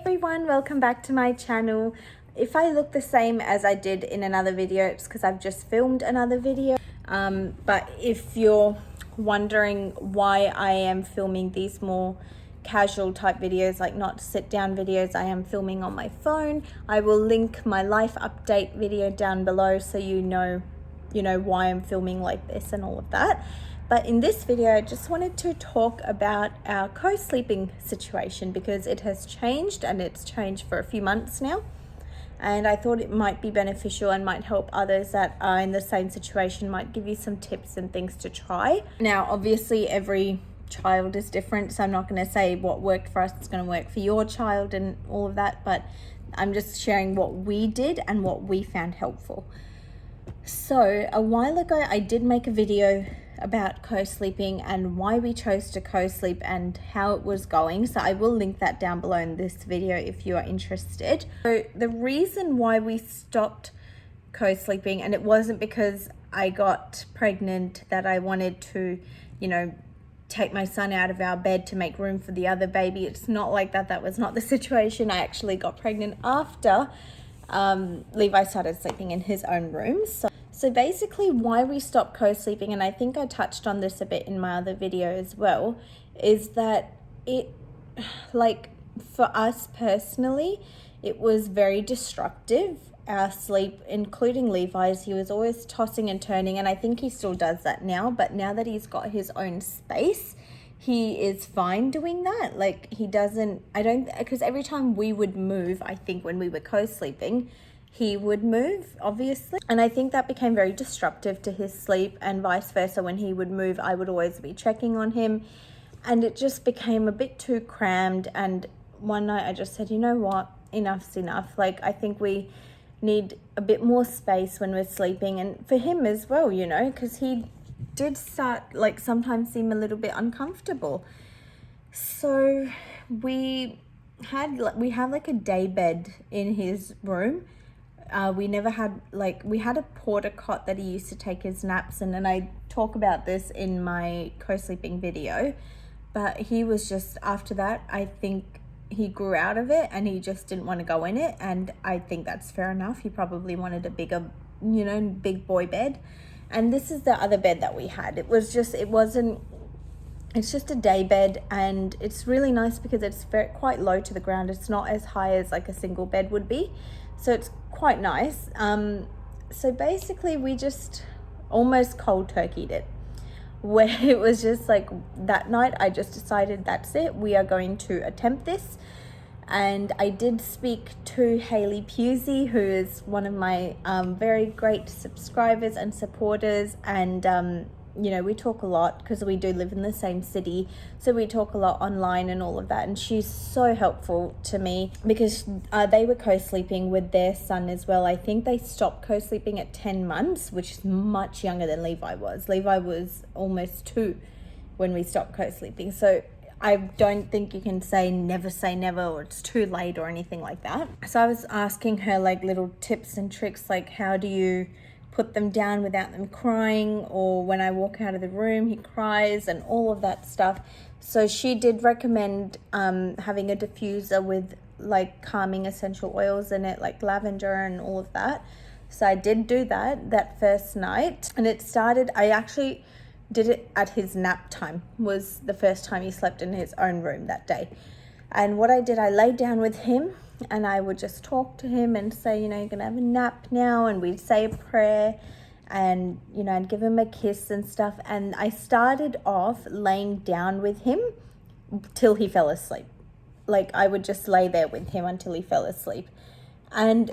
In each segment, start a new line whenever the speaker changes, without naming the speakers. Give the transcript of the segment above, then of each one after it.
everyone, welcome back to my channel. If I look the same as I did in another video, it's because I've just filmed another video. But if you're wondering why I am filming these more casual type videos, like not sit down videos, I am filming on my phone. I will link my life update video down below so you know why I'm filming like this and all of that. But in this video, I just wanted to talk about our co-sleeping situation because it has changed, and it's changed for a few months now. And I thought it might be beneficial and might help others that are in the same situation, might give you some tips and things to try. Now, obviously, every child is different, so I'm not going to say what worked for us is going to work for your child and all of that, but I'm just sharing what we did and what we found helpful. So a while ago, I did make a video about co-sleeping and why we chose to co-sleep and how it was going. So I will link that down below in this video if you are interested. So the reason why we stopped co-sleeping, and it wasn't because I got pregnant that I wanted to, take my son out of our bed to make room for the other baby. It's not like that. That was not the situation. I actually got pregnant after Levi started sleeping in his own room. So basically why we stopped co-sleeping, and I think I touched on this a bit in my other video as well, is that for us personally, it was very destructive. Our sleep, including Levi's, he was always tossing and turning, and I think he still does that now, but now that he's got his own space, he is fine doing that. Because every time we would move, I think when we were co-sleeping, he would move, obviously. And I think that became very disruptive to his sleep, and vice versa. When he would move, I would always be checking on him. And it just became a bit too crammed. And one night I just said, you know what, enough's enough. I think we need a bit more space when we're sleeping. And for him as well, because he did start sometimes seem a little bit uncomfortable. So we have a day bed in his room. We never had we had a porta cot that he used to take his naps in, and I talk about this in my co-sleeping video. But he was just, after that, I think he grew out of it and he just didn't want to go in it, and I think that's fair enough. He probably wanted a bigger, big boy bed. And this is the other bed that we had. It's just a day bed, and it's really nice because it's quite low to the ground. It's not as high as a single bed would be. So it's quite nice. So basically we just almost cold turkeyed it, where it was just that night I just decided that's it. We are going to attempt this. And I did speak to Hayley Pusey, who is one of my very great subscribers and supporters, and we talk a lot because we do live in the same city, so we talk a lot online and all of that. And she's so helpful to me because they were co-sleeping with their son as well. I think they stopped co-sleeping at 10 months, which is much younger than Levi was. Levi was almost 2 when we stopped co-sleeping. So I don't think you can say never or it's too late or anything like that. So I was asking her little tips and tricks, how do you put them down without them crying, or when I walk out of the room he cries, and all of that stuff. So she did recommend having a diffuser with calming essential oils in it, like lavender and all of that. So I did do that first night, and it started, I actually did it at his nap time. Was the first time he slept in his own room that day. And what I did, I laid down with him and I would just talk to him and say, you're gonna have a nap now, and we'd say a prayer, and I'd give him a kiss and stuff. And I started off laying down with him till he fell asleep. I would just lay there with him until he fell asleep. And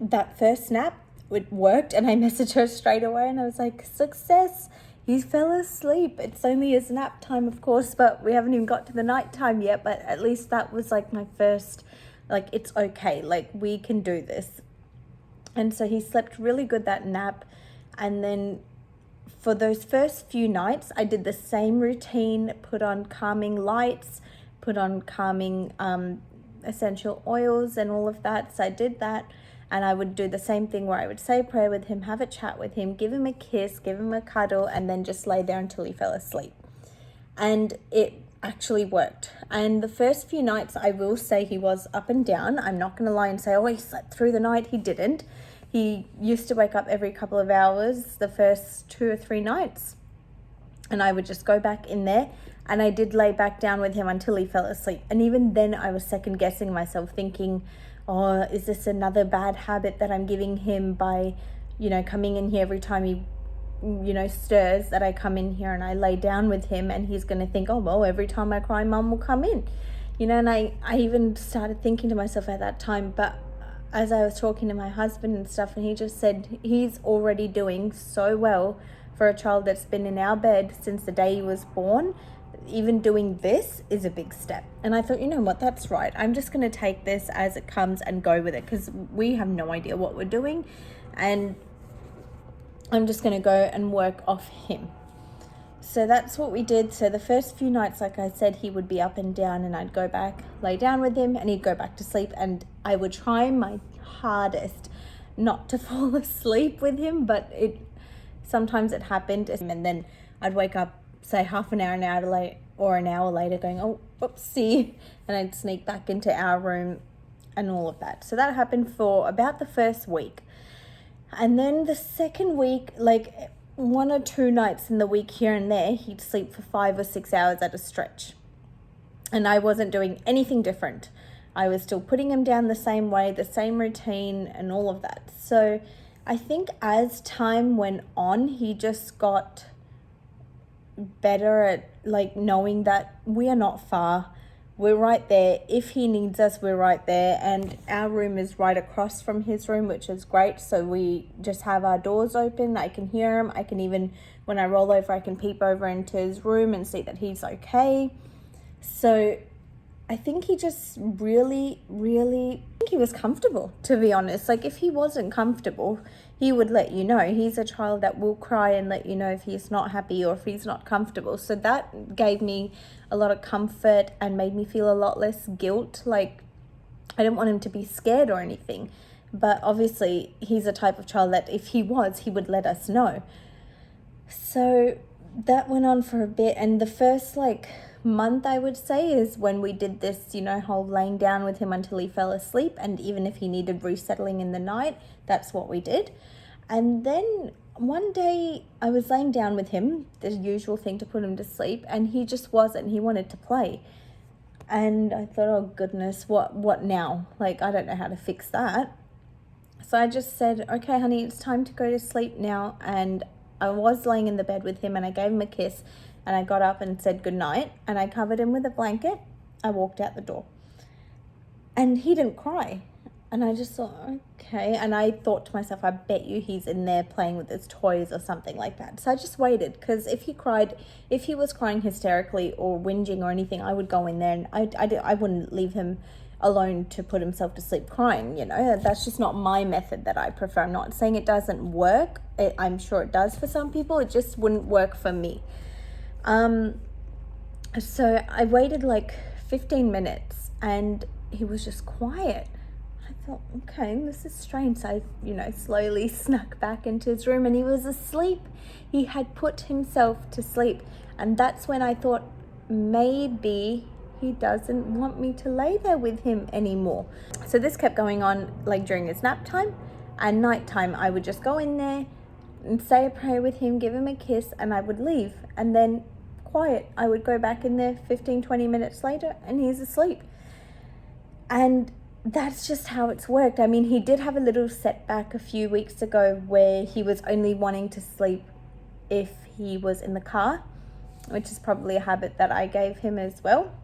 that first nap, it worked, and I messaged her straight away and I was like, success. He fell asleep. It's only his nap time, of course, but we haven't even got to the night time yet. But at least that was my first, it's okay. We can do this. And so he slept really good that nap. And then for those first few nights, I did the same routine, put on calming lights, put on calming essential oils and all of that. So I did that. And I would do the same thing where I would say a prayer with him, have a chat with him, give him a kiss, give him a cuddle, and then just lay there until he fell asleep. And actually worked. And the first few nights, I will say he was up and down. I'm not going to lie and say, oh, he slept through the night. He didn't. He used to wake up every couple of hours the first 2 or 3 nights. And I would just go back in there, and I did lay back down with him until he fell asleep. And even then I was second guessing myself, thinking, oh, is this another bad habit that I'm giving him by, coming in here every time he, stirs, that I come in here and I lay down with him, and he's going to think, oh, well, every time I cry, mum will come in. And I even started thinking to myself at that time, but as I was talking to my husband and stuff, and he just said he's already doing so well for a child that's been in our bed since the day he was born. Even doing this is a big step. And I thought, you know what, that's right. I'm just going to take this as it comes and go with it, because we have no idea what we're doing. And I'm just going to go and work off him. So that's what we did. So the first few nights, like I said, he would be up and down, and I'd go back, lay down with him, and he'd go back to sleep. And I would try my hardest not to fall asleep with him, but sometimes it happened. And then I'd wake up, say half an hour late, or an hour later, going, oh, oopsie, and I'd sneak back into our room and all of that. So that happened for about the first week. And then the second week, like 1 or 2 nights in the week here and there, he'd sleep for 5 or 6 hours at a stretch. And I wasn't doing anything different. I was still putting him down the same way, the same routine and all of that. So I think as time went on, he just got better at like knowing that we are not far. We're right there. If he needs us, we're right there. And our room is right across from his room, which is great. So we just have our doors open. I can hear him. I can even, when I roll over, I can peep over into his room and see that he's okay. So I think he just really, I think he was comfortable, to be honest. Like if he wasn't comfortable, he would let you know. He's a child that will cry and let you know if he's not happy or if he's not comfortable. So that gave me a lot of comfort and made me feel a lot less guilt. Like I didn't want him to be scared or anything. But obviously he's a type of child that if he was, he would let us know. So that went on for a bit. And the first month, I would say, is when we did this, whole laying down with him until he fell asleep. And even if he needed resettling in the night, that's what we did. And then one day I was laying down with him, the usual thing to put him to sleep, and he just wasn't. He wanted to play. And I thought, oh goodness, what now? Like, I don't know how to fix that. So I just said, okay, honey, it's time to go to sleep now. And I was laying in the bed with him, and I gave him a kiss. And I got up and said goodnight, and I covered him with a blanket. I walked out the door. And he didn't cry. And I just thought, okay. And I thought to myself, I bet you he's in there playing with his toys or something like that. So I just waited, because if he was crying hysterically or whinging or anything, I would go in there, and I wouldn't leave him alone to put himself to sleep crying, That's just not my method that I prefer. I'm not saying it doesn't work. I'm sure it does for some people. It just wouldn't work for me. So I waited 15 minutes and he was just quiet. I thought, okay, this is strange. So I, slowly snuck back into his room, and he was asleep. He had put himself to sleep. And that's when I thought, maybe he doesn't want me to lay there with him anymore. So this kept going on during his nap time and nighttime. I would just go in there and say a prayer with him, give him a kiss, and I would leave. And then quiet. I would go back in there 15-20 minutes later, and he's asleep. And that's just how it's worked. I mean, he did have a little setback a few weeks ago where he was only wanting to sleep if he was in the car, which is probably a habit that I gave him as well.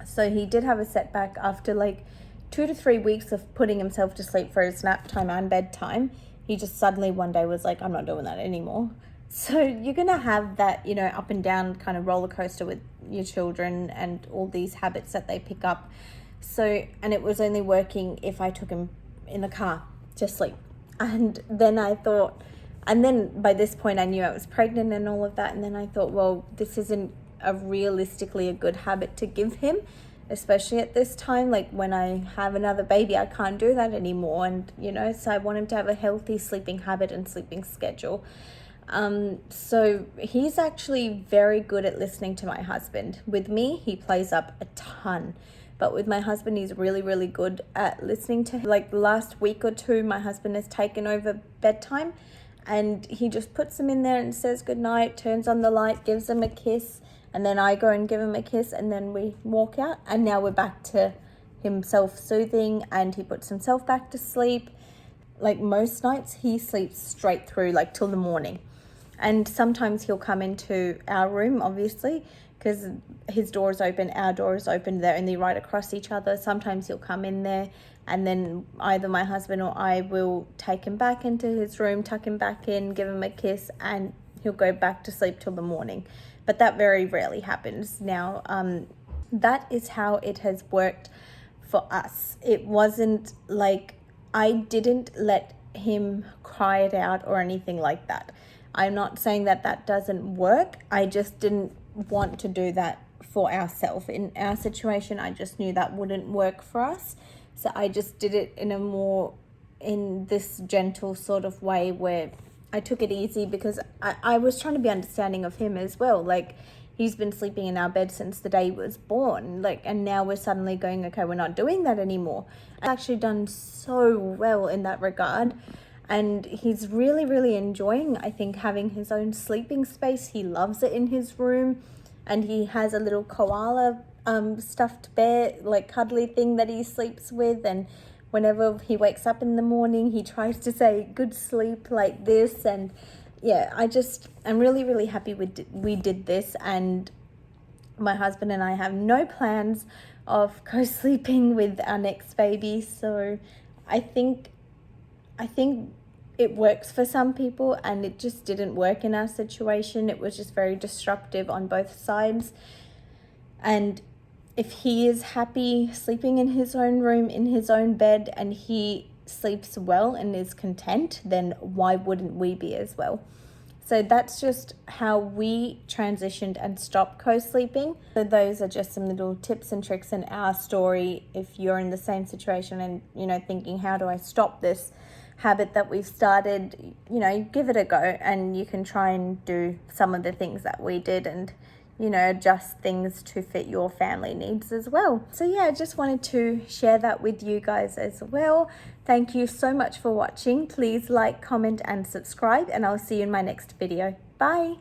So he did have a setback after 2 to 3 weeks of putting himself to sleep for his nap time and bedtime. He just suddenly one day was like, I'm not doing that anymore. So you're going to have that, up and down kind of roller coaster with your children and all these habits that they pick up. So, and it was only working if I took him in the car to sleep. And then I thought, and then by this point I knew I was pregnant and all of that. And then I thought, well, this isn't realistically a good habit to give him, especially at this time. When I have another baby, I can't do that anymore. And, so I want him to have a healthy sleeping habit and sleeping schedule. So he's actually very good at listening to my husband. With me, he plays up a ton. But with my husband, he's really, really good at listening to him. Like the last week or two, my husband has taken over bedtime and he just puts him in there and says goodnight, turns on the light, gives him a kiss, and then I go and give him a kiss, and then we walk out. And now we're back to him self-soothing, and he puts himself back to sleep. Like most nights, he sleeps straight through, like till the morning. And sometimes he'll come into our room, obviously, because his door is open, our door is open, they're only right across each other. Sometimes he'll come in there, and then either my husband or I will take him back into his room, tuck him back in, give him a kiss, and he'll go back to sleep till the morning. But that very rarely happens now. That is how it has worked for us. It wasn't like I didn't let him cry it out or anything like that. I'm not saying that that doesn't work. I just didn't want to do that for ourselves. In our situation, I just knew that wouldn't work for us. So I just did it in this gentle sort of way where I took it easy, because I was trying to be understanding of him as well. Like, he's been sleeping in our bed since the day he was born. Like, and now we're suddenly going, okay, we're not doing that anymore. I've actually done so well in that regard. And he's really, really enjoying, I think, having his own sleeping space. He loves it in his room. And he has a little koala stuffed bear, like cuddly thing that he sleeps with. And whenever he wakes up in the morning, he tries to say good sleep like this. And yeah, I'm really, really happy we did this. And my husband and I have no plans of co-sleeping with our next baby. So I think it works for some people, and it just didn't work in our situation. It was just very disruptive on both sides. And if he is happy sleeping in his own room, in his own bed, and he sleeps well and is content, then why wouldn't we be as well? So that's just how we transitioned and stopped co-sleeping. So those are just some little tips and tricks in our story. If you're in the same situation and, thinking, how do I stop this habit that we've started, give it a go, and you can try and do some of the things that we did and, adjust things to fit your family needs as well. So yeah, I just wanted to share that with you guys as well. Thank you so much for watching. Please like, comment, and subscribe, and I'll see you in my next video. Bye.